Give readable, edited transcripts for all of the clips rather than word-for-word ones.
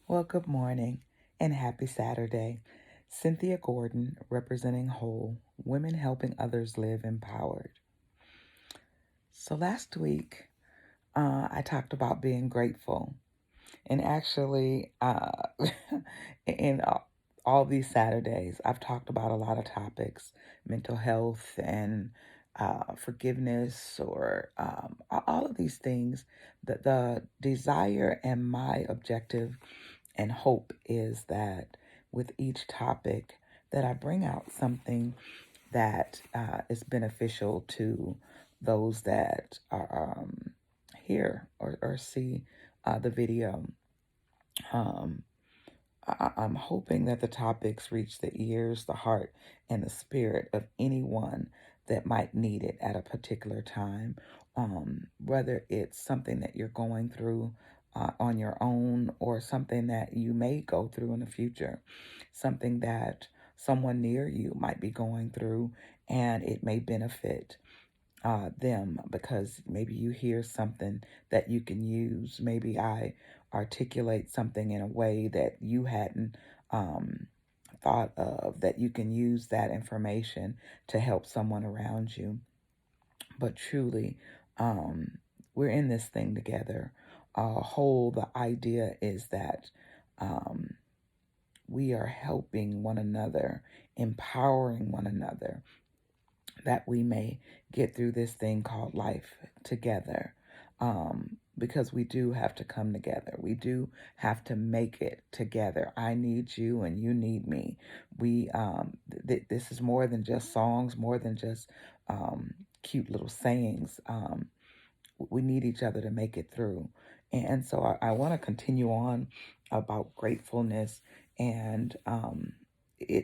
Well, good morning and happy Saturday. Cynthia Gordon, representing Whole, Women Helping Others Live Empowered. So last week, I talked about being grateful. And actually, in all these Saturdays, I've talked about a lot of topics: mental health and forgiveness, or all of these things. The desire and my objective and hope is that with each topic, that I bring out something that is beneficial to those that are hear or see the video. Um, I'm hoping that the topics reach the ears, the heart, and the spirit of anyone that might need it at a particular time. Whether it's something that you're going through on your own, or something that you may go through in the future, something that someone near you might be going through, and it may benefit them because maybe you hear something that you can use. Maybe I articulate something in a way that you hadn't um, thought of, that you can use that information to help someone around you. But truly, um, we're in this thing together. The idea is that um, we are helping one another, empowering one another, that we may get through this thing called life together. Because we do have to come together. We do have to make it together. I need you and you need me. This is more than just songs, more than just cute little sayings. We need each other to make it through. And so I want to continue on about gratefulness, and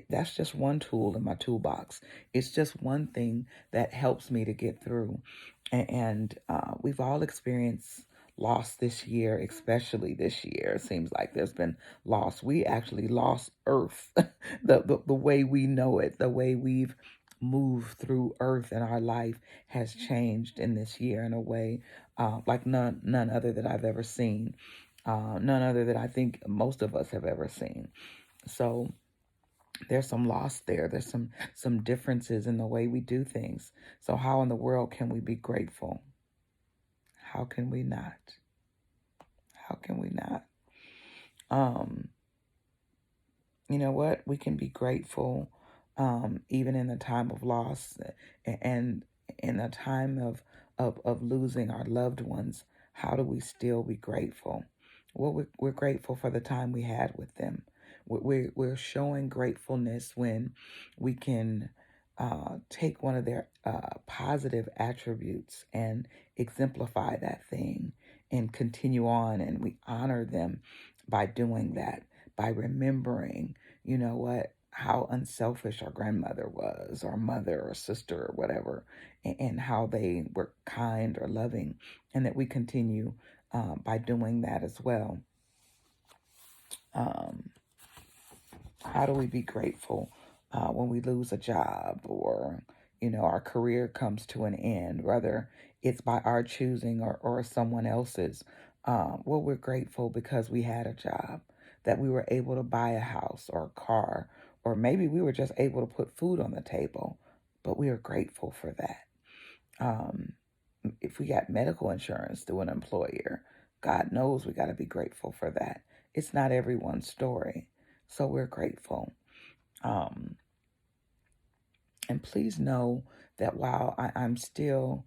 that's just one tool in my toolbox. It's just one thing that helps me to get through. And we've all experienced loss this year, especially this year. It seems like there's been loss. We actually lost Earth, the way we know it, the way we've moved through Earth in our life has changed in this year in a way like none other that I've ever seen, none other that I think most of us have ever seen. So there's some loss there. There's some differences in the way we do things. So how in the world can we be grateful? How can we not? How can we not? Um, you know what? We can be grateful even in the time of loss, and in a time of losing our loved ones. How do we still be grateful? Well, we're grateful for the time we had with them. We're showing gratefulness when we can take one of their positive attributes and exemplify that thing and continue on, and we honor them by doing that, by remembering, you know what, how unselfish our grandmother was, or mother, or sister, or whatever, and how they were kind or loving, and that we continue by doing that as well. Um, how do we be grateful when we lose a job, or our career comes to an end, whether it's by our choosing or someone else's? Well, we're grateful because we had a job, that we were able to buy a house or a car, or maybe we were just able to put food on the table, but we are grateful for that. Um, if we got medical insurance through an employer, God knows we got to be grateful for that. It's not everyone's story, so we're grateful. Um, and please know that while I'm still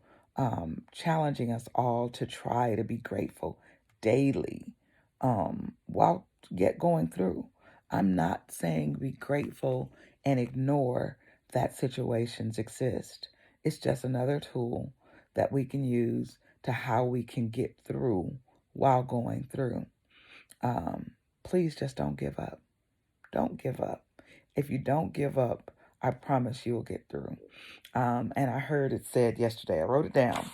challenging us all to try to be grateful daily, while get going through, I'm not saying be grateful and ignore that situations exist. It's just another tool that we can use to how we can get through while going through. Um, Please just don't give up. Don't give up. If you don't give up, I promise you'll get through. And I heard it said yesterday. I wrote it down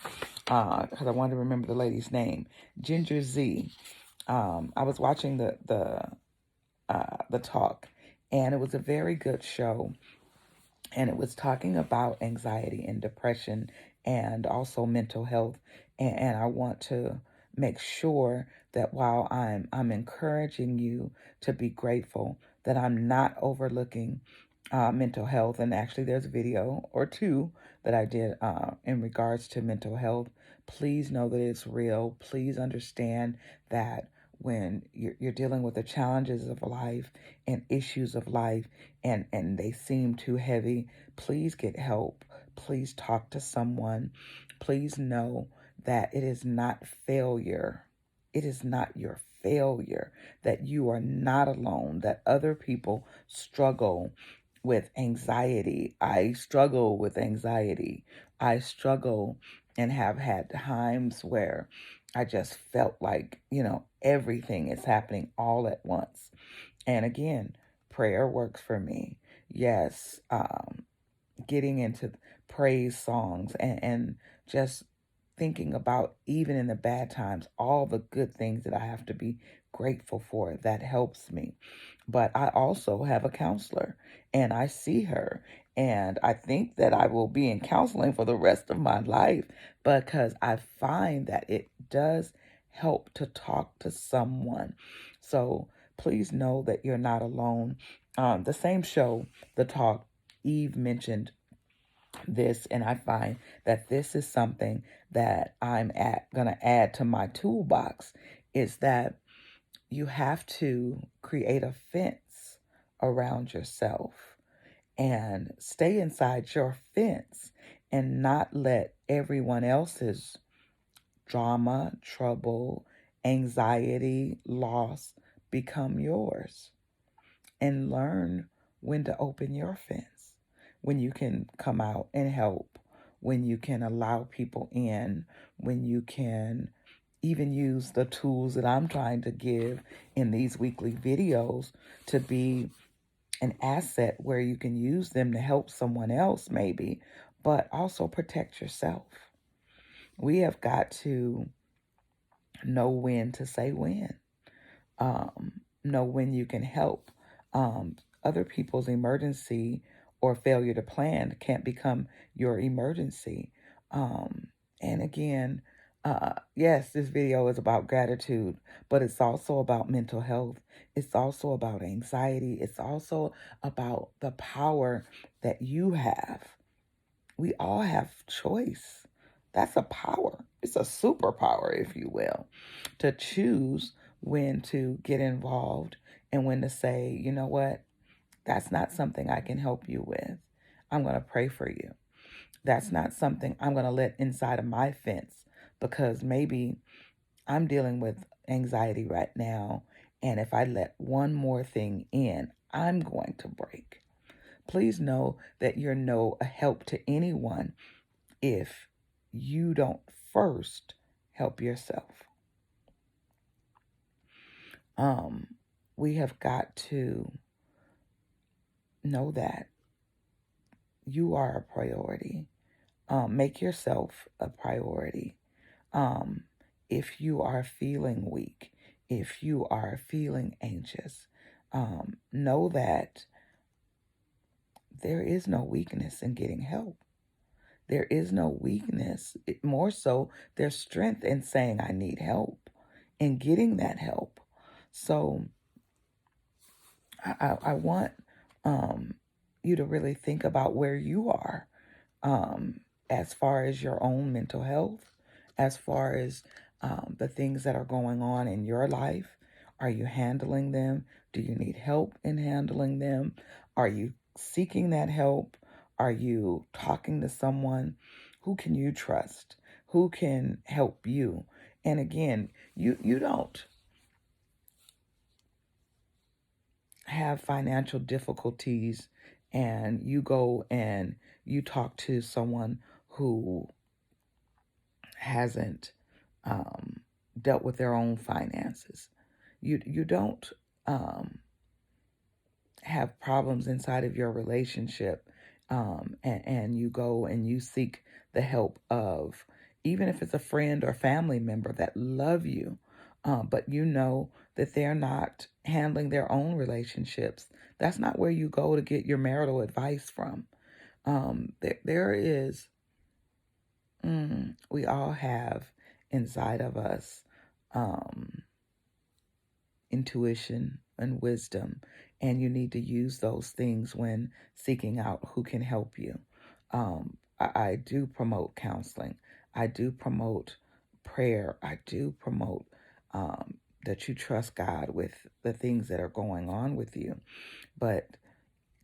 because I wanted to remember the lady's name, Ginger Z. I was watching the talk, and it was a very good show, and it was talking about anxiety and depression, and also mental health. And I want to make sure that while I'm encouraging you to be grateful, that I'm not overlooking mental health. And actually, there's a video or two that I did in regards to mental health. Please know that it's real. Please understand that when you're dealing with the challenges of life and issues of life, and they seem too heavy, please get help. Please talk to someone. Please know that it is not failure. It is not your failure, that you are not alone, that other people struggle with anxiety. I struggle with anxiety. I struggle and have had times where I just felt like, everything is happening all at once. And again, prayer works for me. Yes, getting into praise songs and just thinking about, even in the bad times, all the good things that I have to be grateful for. That helps me. But I also have a counselor, and I see her, and I think that I will be in counseling for the rest of my life, because I find that it does help to talk to someone. So please know that you're not alone. The same show, The Talk, Eve mentioned this, and I find that this is something that gonna add to my toolbox, is that you have to create a fence around yourself and stay inside your fence and not let everyone else's drama, trouble, anxiety, loss become yours, and learn when to open your fence, when you can come out and help, when you can allow people in, when you can even use the tools that I'm trying to give in these weekly videos to be an asset, where you can use them to help someone else maybe, but also protect yourself. We have got to know when to say when. Know when you can help. Other people's emergency or failure to plan can't become your emergency. Um, and again, yes, this video is about gratitude, but it's also about mental health. It's also about anxiety. It's also about the power that you have. We all have choice. That's a power. It's a superpower, if you will, to choose when to get involved and when to say, you know what, that's not something I can help you with. I'm going to pray for you. That's not something I'm going to let inside of my fence, because maybe I'm dealing with anxiety right now. And if I let one more thing in, I'm going to break. Please know that you're no help to anyone if you don't first help yourself. Um, we have got to know that you are a priority. Make yourself a priority. Um, if you are feeling weak, if you are feeling anxious, know that there is no weakness in getting help. There is no weakness. More so, there's strength in saying, I need help, and getting that help. So I want you to really think about where you are, um, as far as your own mental health, as far as the things that are going on in your life. Are you handling them? Do you need help in handling them? Are you seeking that help? Are you talking to someone? Who can you trust? Who can help you? And again, you don't have financial difficulties and you go and you talk to someone who hasn't um, dealt with their own finances. You don't um, have problems inside of your relationship, and you go and you seek the help of, even if it's a friend or family member that love you, but you know that they're not handling their own relationships. That's not where you go to get your marital advice from. There is, we all have inside of us um, intuition and wisdom, and you need to use those things when seeking out who can help you. I do promote counseling. I do promote prayer. I do promote that you trust God with the things that are going on with you. But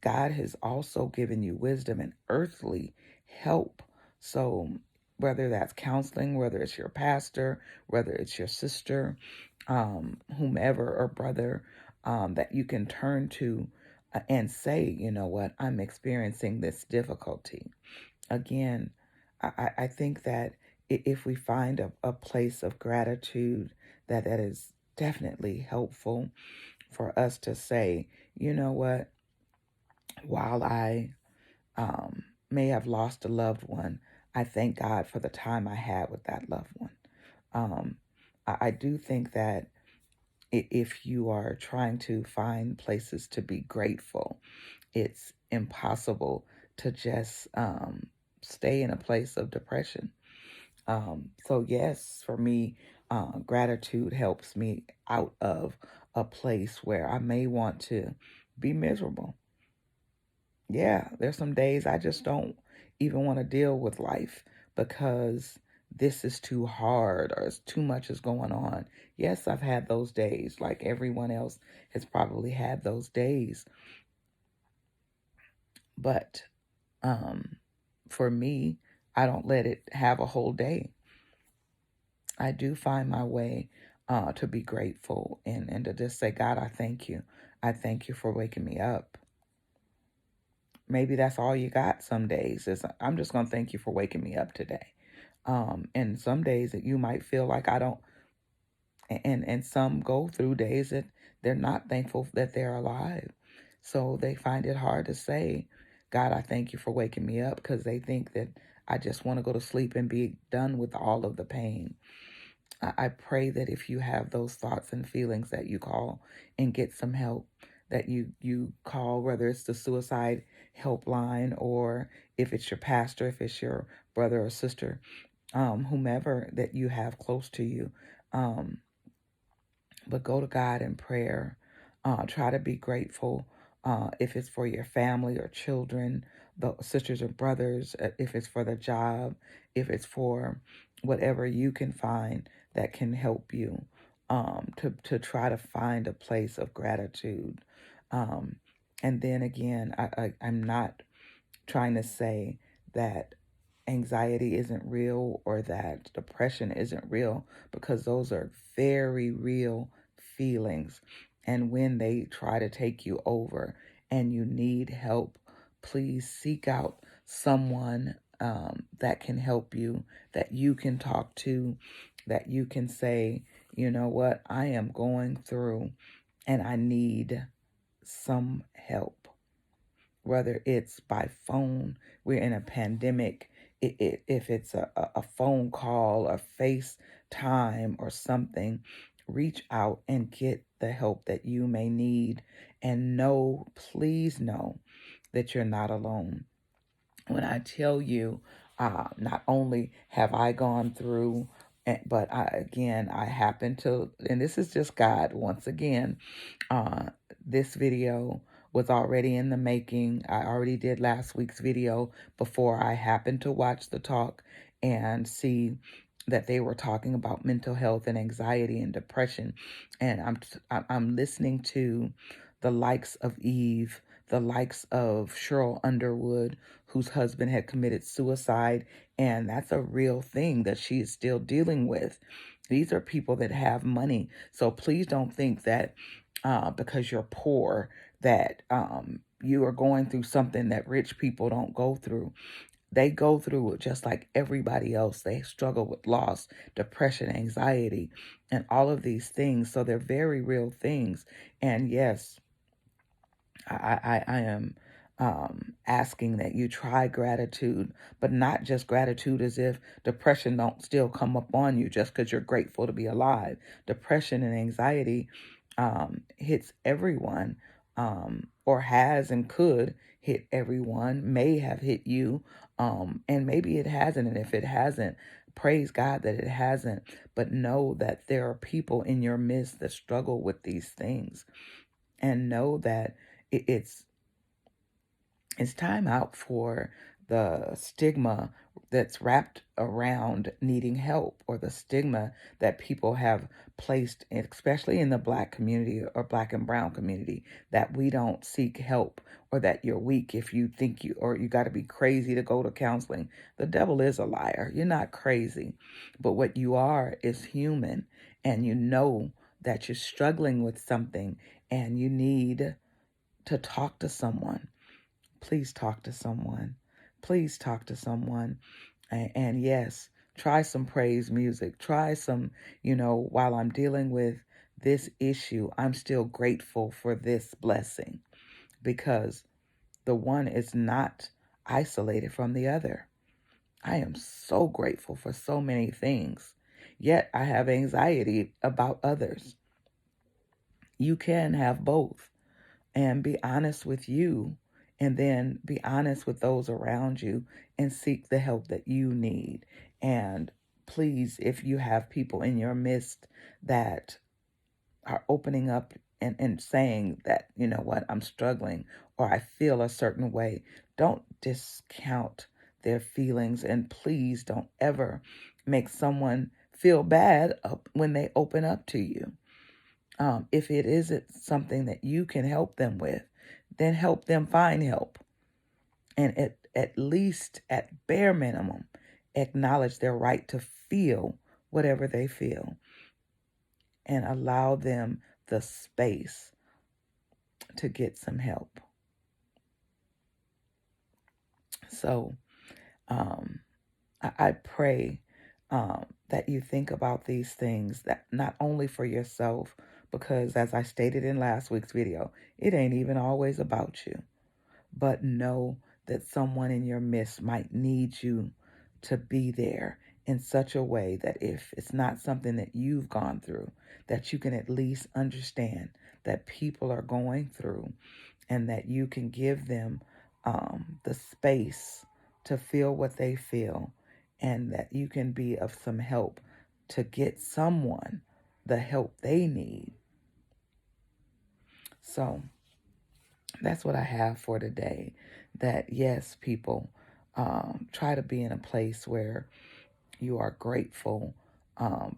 God has also given you wisdom and earthly help. So, whether that's counseling, whether it's your pastor, whether it's your sister, whomever or brother that you can turn to and say, you know what, I'm experiencing this difficulty. Again, I think that if we find a place of gratitude, that is definitely helpful for us to say, you know what, while I may have lost a loved one, I thank God for the time I had with that loved one. Um, I do think that if you are trying to find places to be grateful, it's impossible to just stay in a place of depression. So, yes, for me, gratitude helps me out of a place where I may want to be miserable. Yeah, there's some days I just don't even want to deal with life because this is too hard or it's too much is going on. Yes, I've had those days, like everyone else has probably had those days. But um, for me, I don't let it have a whole day. I do find my way to be grateful and to just say, God, I thank you. I thank you for waking me up. Maybe that's all you got some days is I'm just going to thank you for waking me up today. And some days that you might feel like I don't, and some go through days that they're not thankful that they're alive. So they find it hard to say, God, I thank you for waking me up, because they think that I just want to go to sleep and be done with all of the pain. I pray that if you have those thoughts and feelings, that you call and get some help, that you call, whether it's the suicide helpline or if it's your pastor, if it's your brother or sister, whomever that you have close to you. Um, but go to God in prayer. Try to be grateful if it's for your family or children, the sisters or brothers, if it's for the job, if it's for whatever you can find that can help you to try to find a place of gratitude. Um, and then again, I'm not trying to say that anxiety isn't real or that depression isn't real, because those are very real feelings. And when they try to take you over and you need help, please seek out someone that can help you, that you can talk to, that you can say, you know what, I am going through and I need some help, whether it's by phone. We're in a pandemic. If it's a phone call or FaceTime or something, reach out and get the help that you may need. And know, please know that you're not alone. When I tell you, not only have I gone through, but I happen to, and this is just God once again. Uh, this video was already in the making. I already did last week's video before I happened to watch the talk and see that they were talking about mental health and anxiety and depression. And I'm listening to the likes of Eve, the likes of Cheryl Underwood, whose husband had committed suicide, and that's a real thing that she is still dealing with. These are people that have money. So please don't think that because you're poor that you are going through something that rich people don't go through. They go through it just like everybody else. They struggle with loss, depression, anxiety, and all of these things. So they're very real things. And yes, I am asking that you try gratitude, but not just gratitude as if depression don't still come up on you just because you're grateful to be alive. Depression and anxiety hits everyone, or has and could hit everyone, may have hit you, and maybe it hasn't. And if it hasn't, praise God that it hasn't, but know that there are people in your midst that struggle with these things, and know that it's time out for the stigma that's wrapped around needing help, or the stigma that people have placed, especially in the Black community or Black and brown community, that we don't seek help, or that you're weak if you think you got to be crazy to go to counseling. The devil is a liar. You're not crazy, but what you are is human, and you know that you're struggling with something and you need to talk to someone. Please talk to someone. Please talk to someone. And yes, try some praise music. Try some, while I'm dealing with this issue, I'm still grateful for this blessing, because the one is not isolated from the other. I am so grateful for so many things, yet I have anxiety about others. You can have both, and be honest with you, and then be honest with those around you, and seek the help that you need. And please, if you have people in your midst that are opening up and saying that, you know what, I'm struggling, or I feel a certain way, don't discount their feelings, and please don't ever make someone feel bad when they open up to you. If it isn't something that you can help them with, then help them find help. And at least, at bare minimum, acknowledge their right to feel whatever they feel, and allow them the space to get some help. So I pray that you think about these things, that not only for yourself, because as I stated in last week's video, it ain't even always about you, but know that someone in your midst might need you to be there in such a way that if it's not something that you've gone through, that you can at least understand that people are going through, and that you can give them the space to feel what they feel, and that you can be of some help to get someone the help they need. So that's what I have for today. That yes, people, try to be in a place where you are grateful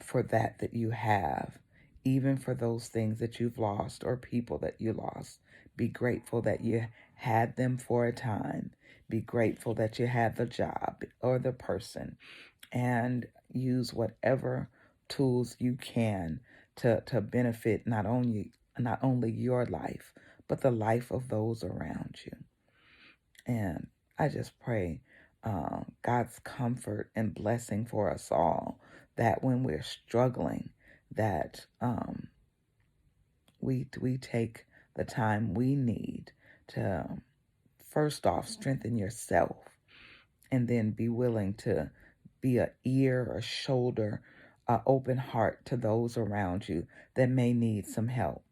for that you have, even for those things that you've lost or people that you lost. Be grateful that you had them for a time. Be grateful that you had the job or the person, and use whatever tools you can to benefit not only your life, but the life of those around you. And I just pray God's comfort and blessing for us all, that when we're struggling, that we take the time we need to, first off, strengthen yourself, and then be willing to be an ear, a shoulder, an open heart to those around you that may need some help.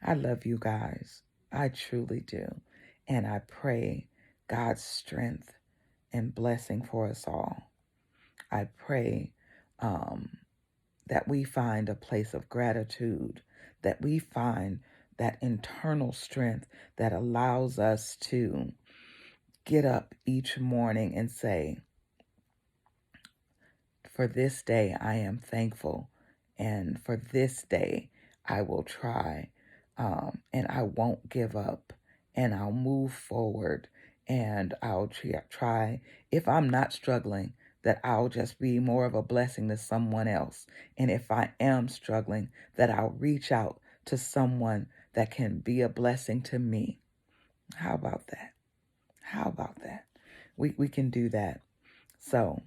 I love you guys. I truly do. And I pray God's strength and blessing for us all. I pray that we find a place of gratitude, that we find that internal strength that allows us to get up each morning and say, for this day I am thankful, and for this day I will try, and I won't give up, and I'll move forward, and I'll try, if I'm not struggling, that I'll just be more of a blessing to someone else. And if I am struggling, that I'll reach out to someone that can be a blessing to me. How about that? How about that? We can do that. So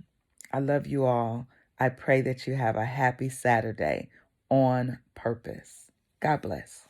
I love you all. I pray that you have a happy Saturday on purpose. God bless.